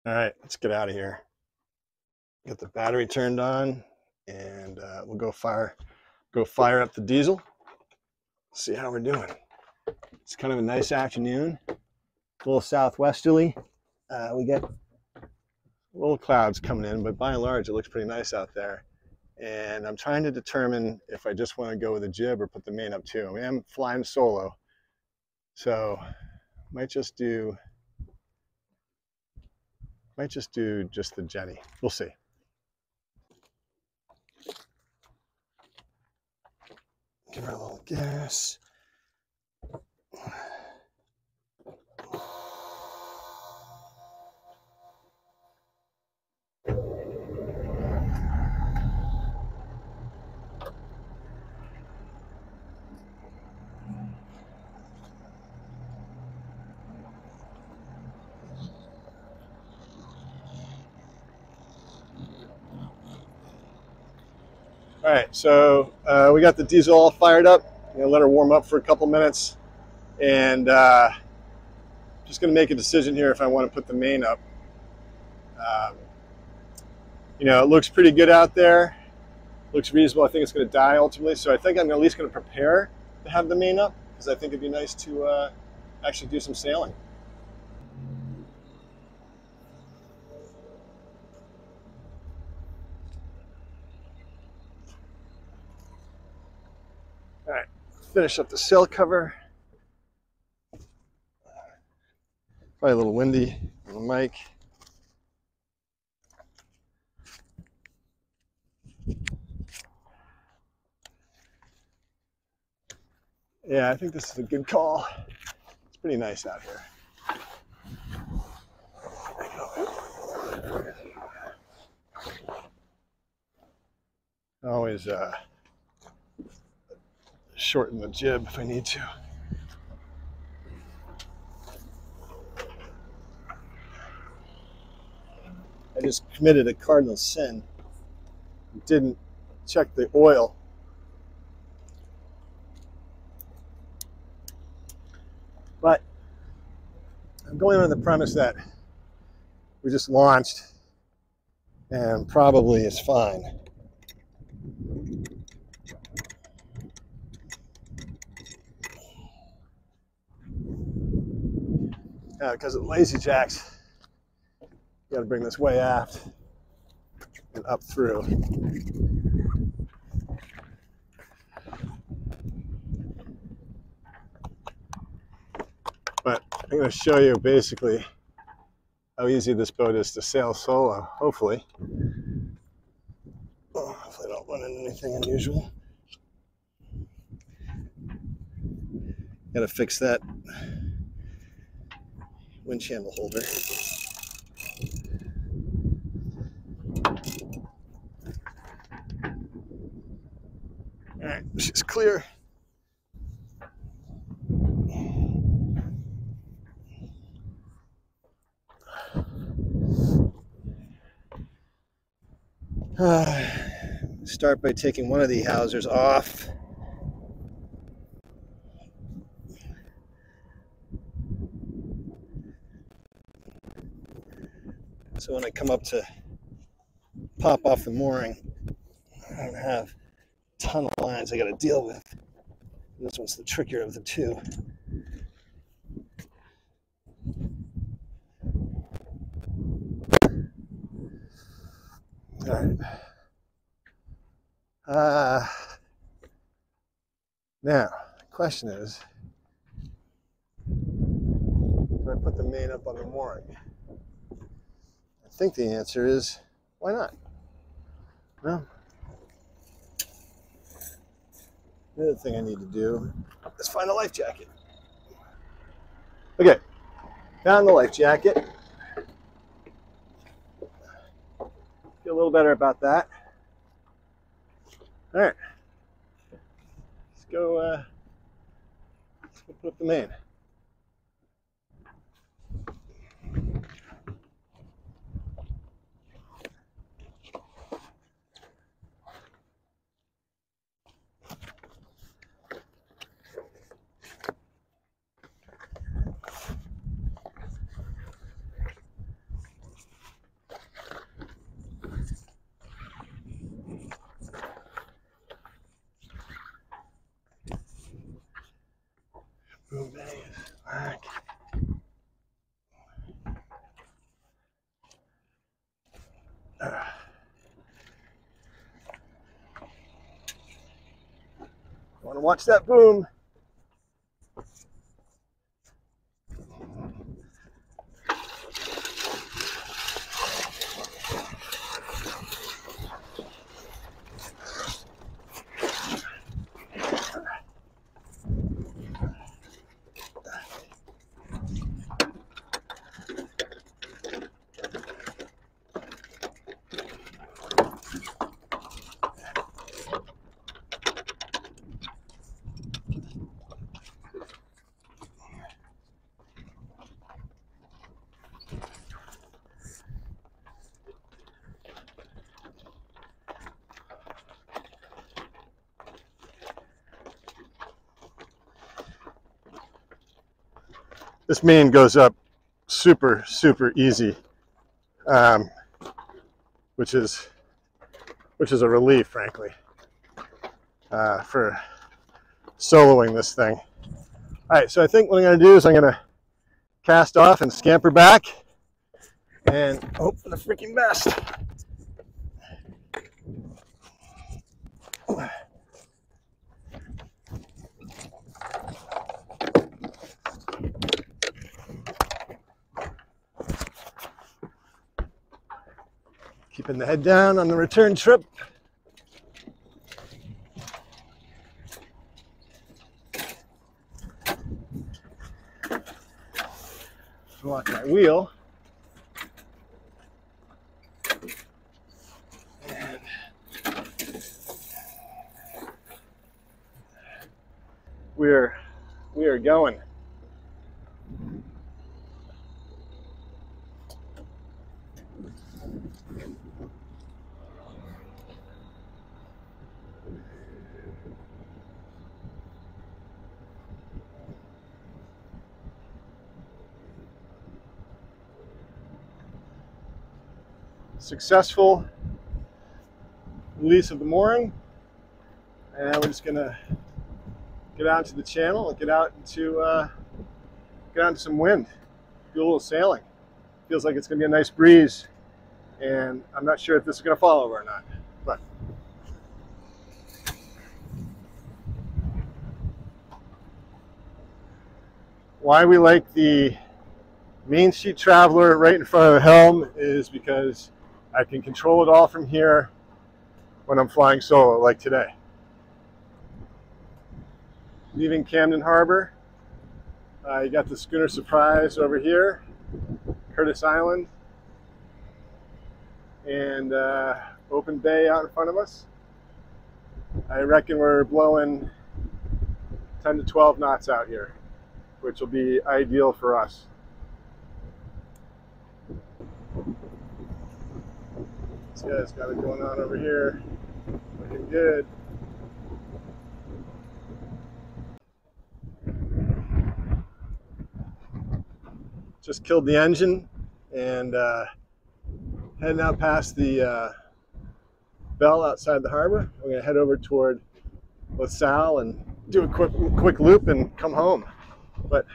All right, let's get out of here. Get the battery turned on, and we'll go fire up the diesel. See how we're doing. It's kind of a nice afternoon, a little southwesterly. We get little clouds coming in, but by and large, it looks pretty nice out there. And I'm trying to determine if I just want to go with a jib or put the main up too. I mean, I'm flying solo, so might just do just the jetty. We'll see. Give her a little gas. All right, so we got the diesel all fired up. I'm gonna let her warm up for a couple minutes, and just gonna make a decision here if I want to put the main up. Um, it looks pretty good out there. Looks reasonable. I think it's going to die ultimately, so I think I'm at least going to prepare to have the main up because I think it'd be nice to actually do some sailing. All right, finish up the sail cover. Probably a little windy on the mic. Yeah, I think this is a good call. It's pretty nice out here. Always shorten the jib if I need to. I just committed a cardinal sin. Didn't check the oil. But I'm going on the premise that we just launched and probably it's fine. Because of lazy jacks, you got to bring this way aft and up through. But I'm going to show you basically how easy this boat is to sail solo, hopefully. Hopefully I don't run into anything unusual. Got to fix that wind channel holder. All right, she's clear. Start by taking one of the housers off. So when I come up to pop off the mooring, I don't have a ton of lines I got to deal with. This one's the trickier of the two. All right. Now, the question is, do I put the main up on the mooring? I think the answer is, why not? Well, the other thing I need to do is find a life jacket. Okay, found the life jacket. Feel a little better about that. All right, let's go put up the main. want to watch that boom. This main goes up super, super easy, which is a relief, frankly, for soloing this thing. All right, so I think what I'm going to do is I'm going to cast off and scamper back and hope for the freaking best. Keeping the head down on the return trip. Lock my wheel. And we are going. Successful release of the mooring, and we're just gonna get out into the channel and get out into some wind, do a little sailing. Feels like it's gonna be a nice breeze, and I'm not sure if this is gonna fall over or not, but why we like the Main Street Traveler right in front of the helm is because I can control it all from here when I'm flying solo, like today. Leaving Camden Harbor, you got the schooner Surprise over here, Curtis Island, and open bay out in front of us. I reckon we're blowing 10 to 12 knots out here, which will be ideal for us. This guy's got it going on over here, looking good. Just killed the engine and heading out past the bell outside the harbor. We're going to head over toward LaSalle and do a quick loop and come home. But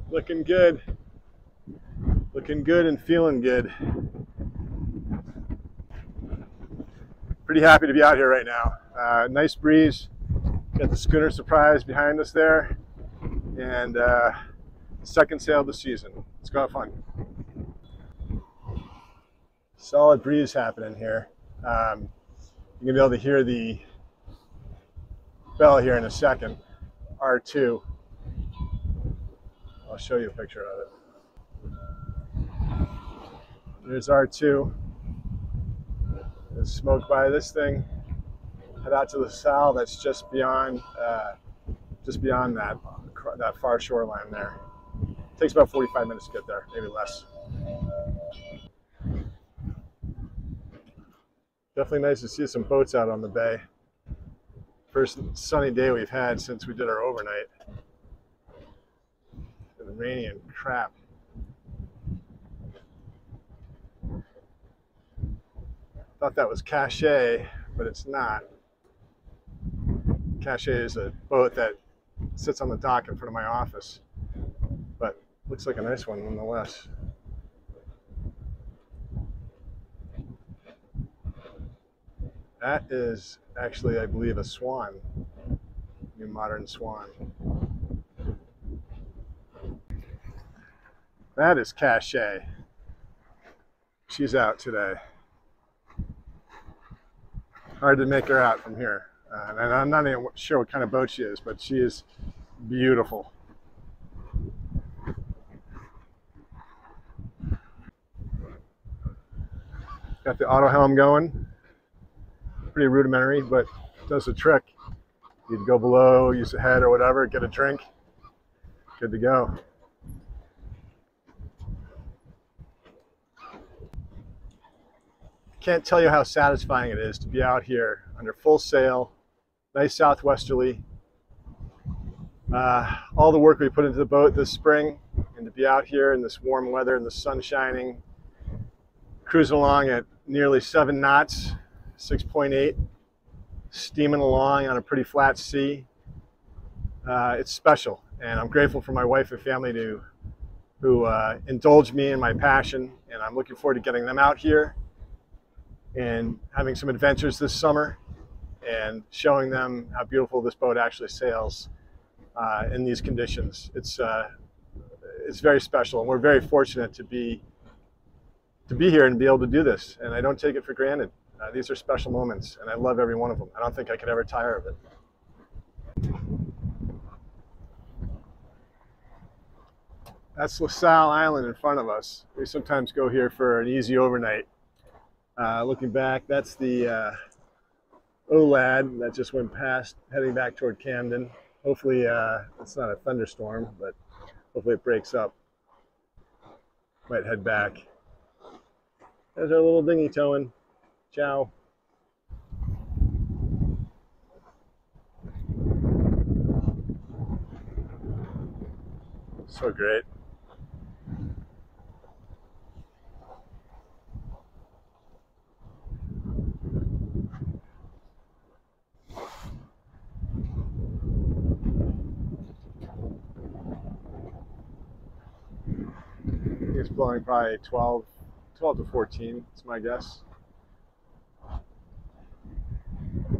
looking good and feeling good. Pretty happy to be out here right now. Nice breeze. Got the schooner Surprise behind us there, and second sail of the season. Let's go have fun. Solid breeze happening here. You're gonna be able to hear the bell here in a second. R2. I'll show you a picture of it. There's R2. There's smoke by this thing. Head out to LaSalle. That's just beyond that far shoreline there. Takes about 45 minutes to get there, maybe less. Definitely nice to see some boats out on the bay. First sunny day we've had since we did our overnight. It's been rainy and crap. Thought that was Cachet, but it's not. Cachet is a boat that sits on the dock in front of my office, but looks like a nice one nonetheless. That is actually, I believe, a Swan. new modern Swan. That is Cachet. She's out today. Hard to make her out from here. And I'm not even sure what kind of boat she is, but she is beautiful. Got the auto helm going. Pretty rudimentary, but does the trick. You'd go below, use the head or whatever, get a drink. Good to go. Can't tell you how satisfying it is to be out here under full sail, nice southwesterly. All the work we put into the boat this spring, and to be out here in this warm weather and the sun shining, cruising along at nearly 7 knots, 6.8, steaming along on a pretty flat sea. It's special, and I'm grateful for my wife and family who indulge me in my passion, and I'm looking forward to getting them out here and having some adventures this summer and showing them how beautiful this boat actually sails in these conditions. It's very special, and we're very fortunate to be here and be able to do this, and I don't take it for granted. These are special moments, and I love every one of them. I don't think I could ever tire of it. That's LaSalle Island in front of us. We sometimes go here for an easy overnight. Looking back, that's the OLAD that just went past, heading back toward Camden. Hopefully it's not a thunderstorm, but hopefully it breaks up. Might head back. There's our little dinghy towing. Ciao. So great. It's blowing probably 12 to 14, it's my guess.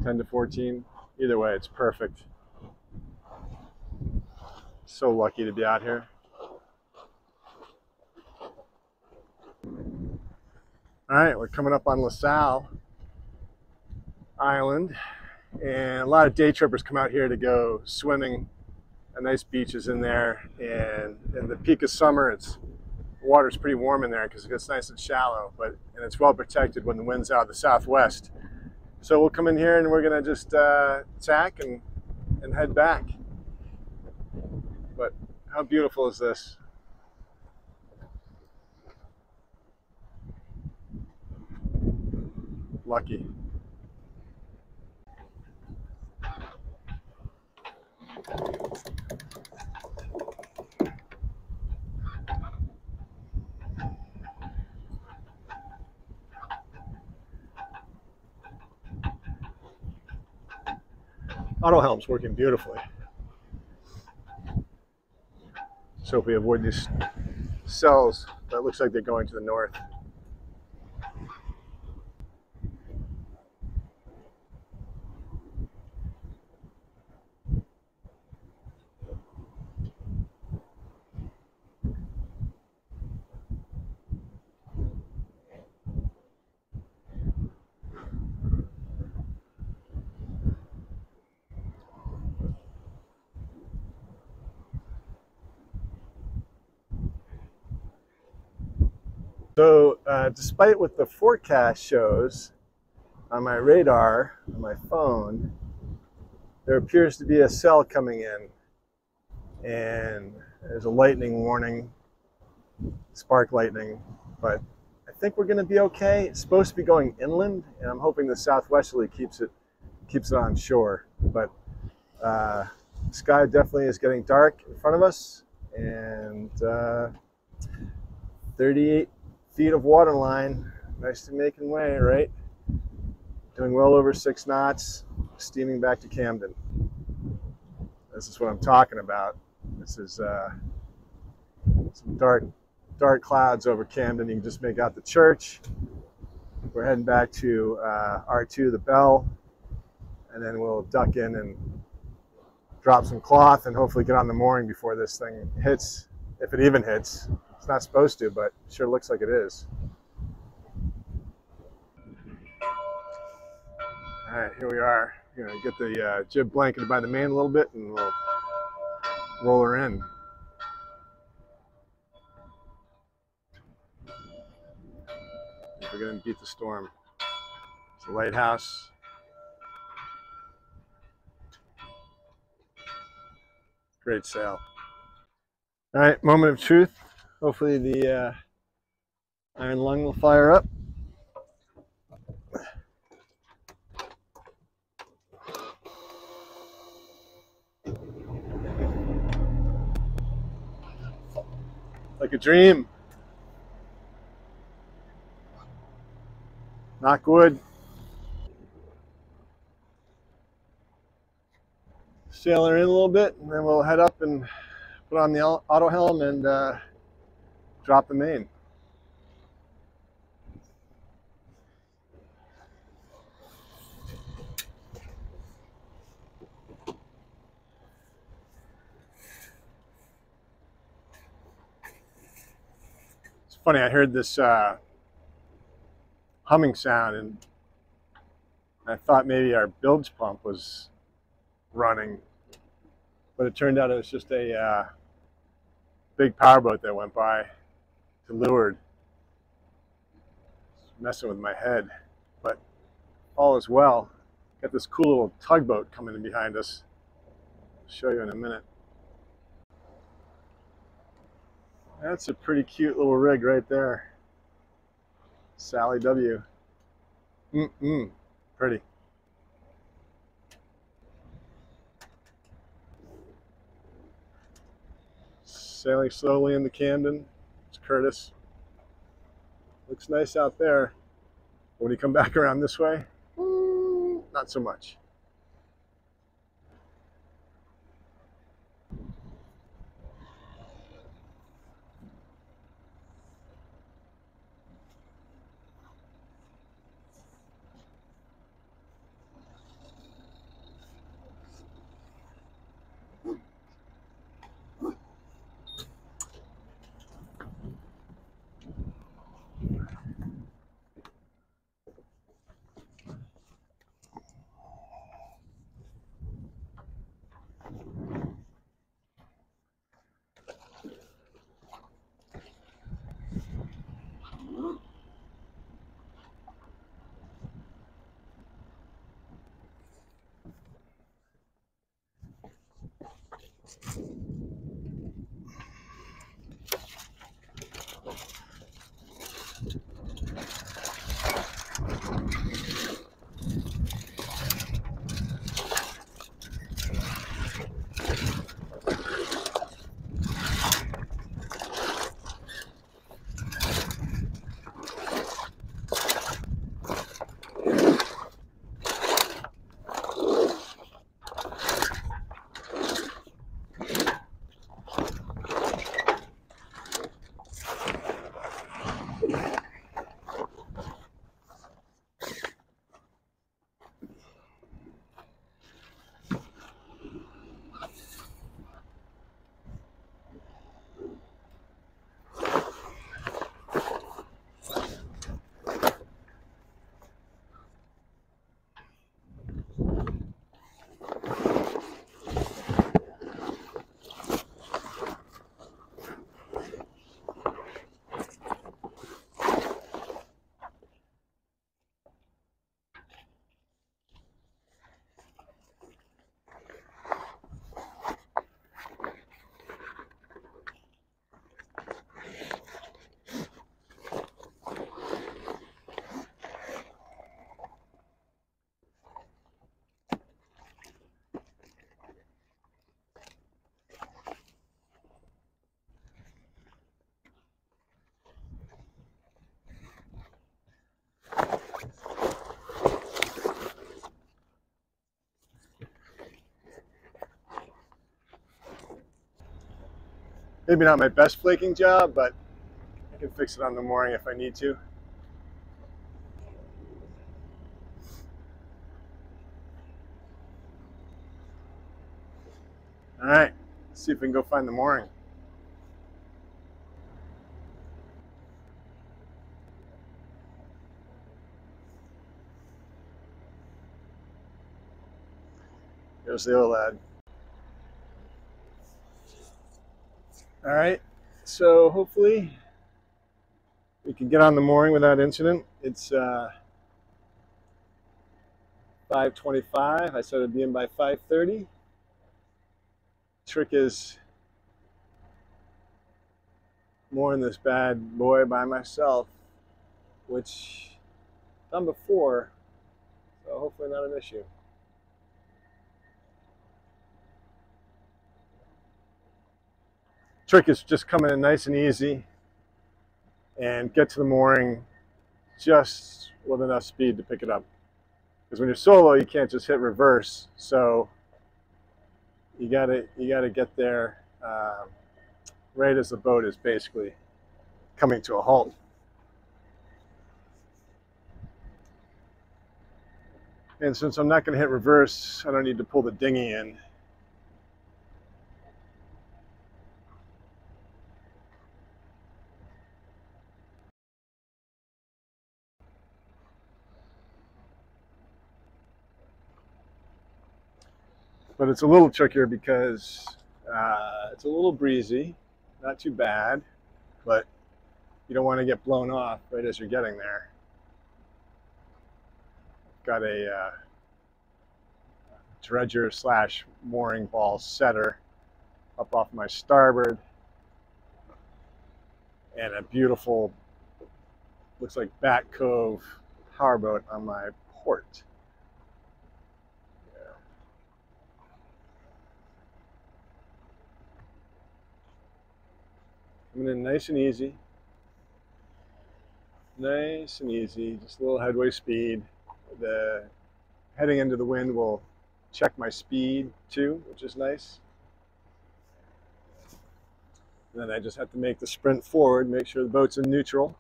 10 to 14. Either way, it's perfect. So lucky to be out here. All right, we're coming up on LaSalle Island, and a lot of day trippers come out here to go swimming. A nice beach is in there, and in the peak of summer, the water's pretty warm in there because it gets nice and shallow, and it's well protected when the wind's out of the southwest. So we'll come in here and we're gonna just tack and head back. But how beautiful is this? Lucky. Auto helm's working beautifully. So if we avoid these cells, that looks like they're going to the north. So despite what the forecast shows on my radar, on my phone, there appears to be a cell coming in, and there's a lightning warning, spark lightning, but I think we're going to be okay. It's supposed to be going inland, and I'm hoping the southwesterly keeps it on shore. But the sky definitely is getting dark in front of us, and 38 feet of water line, nice to making way, right? Doing well over 6 knots, steaming back to Camden. This is what I'm talking about. This is some dark clouds over Camden. You can just make out the church. We're heading back to R2, the Bell, and then we'll duck in and drop some cloth and hopefully get on the mooring before this thing hits, if it even hits. It's not supposed to, but it sure looks like it is. All right, here we are. We're gonna get the jib blanketed by the main a little bit, and we'll roll her in. We're gonna beat the storm. It's a lighthouse. Great sail. All right, moment of truth. Hopefully the iron lung will fire up. Like a dream. Knock wood. Sail her in a little bit, and then we'll head up and put on the auto helm and drop the main. It's funny, I heard this humming sound, and I thought maybe our bilge pump was running, but it turned out it was just a big powerboat that went by to leeward. It's messing with my head, but all is well. Got this cool little tugboat coming in behind us. I'll show you in a minute. That's a pretty cute little rig right there. Sally W. Pretty. Sailing slowly into Camden. It's Curtis. Looks nice out there. When you come back around this way, not so much. Maybe not my best flaking job, but I can fix it on the mooring if I need to. All right, let's see if we can go find the mooring. There's the old lad. All right, so hopefully we can get on the mooring without incident. It's 5:25. I said I'd be in by 5:30. Trick is mooring this bad boy by myself, which I've done before, so hopefully not an issue. Trick is just coming in nice and easy and get to the mooring just with enough speed to pick it up. Because when you're solo, you can't just hit reverse, so you gotta get there right as the boat is basically coming to a halt. And since I'm not going to hit reverse, I don't need to pull the dinghy in. But it's a little trickier because it's a little breezy, not too bad, but you don't want to get blown off right as you're getting there. Got a dredger slash mooring ball setter up off my starboard and a beautiful, looks like Bat Cove powerboat on my port. Coming in nice and easy. Nice and easy, just a little headway speed. The heading into the wind will check my speed too, which is nice. And then I just have to make the sprint forward, make sure the boat's in neutral.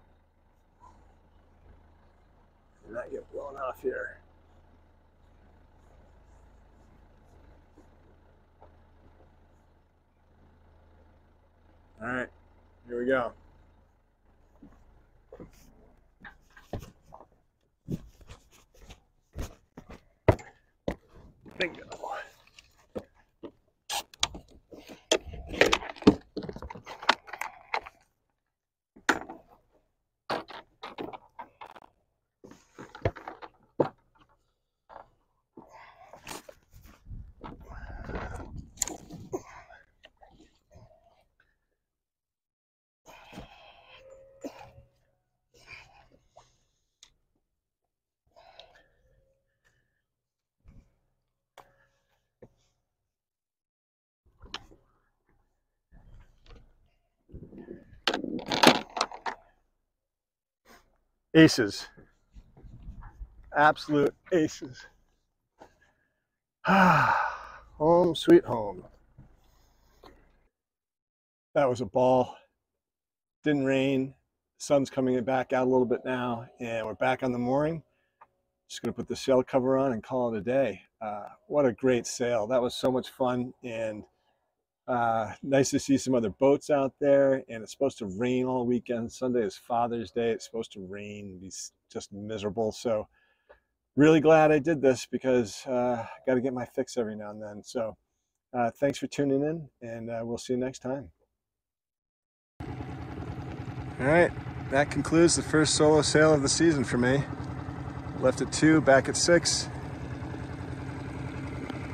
And not get blown off here. All right, here we go. Bingo. Aces. Absolute aces. Home sweet home. That was a ball. Didn't rain. Sun's coming back out a little bit now, and we're back on the mooring. Just gonna put the sail cover on and call it a day. What a great sail. That was so much fun, and nice to see some other boats out there. And it's supposed to rain all weekend. Sunday is Father's Day. It's supposed to rain, be just miserable. So really glad I did this because I got to get my fix every now and then. So thanks for tuning in, and we'll see you next time. All right, that concludes the first solo sail of the season for me. Left at 2, back at 6.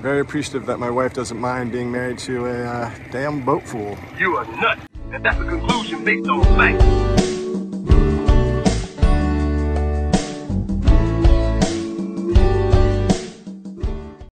Very appreciative that my wife doesn't mind being married to a damn boat fool. You are nuts, and that's a conclusion based on facts.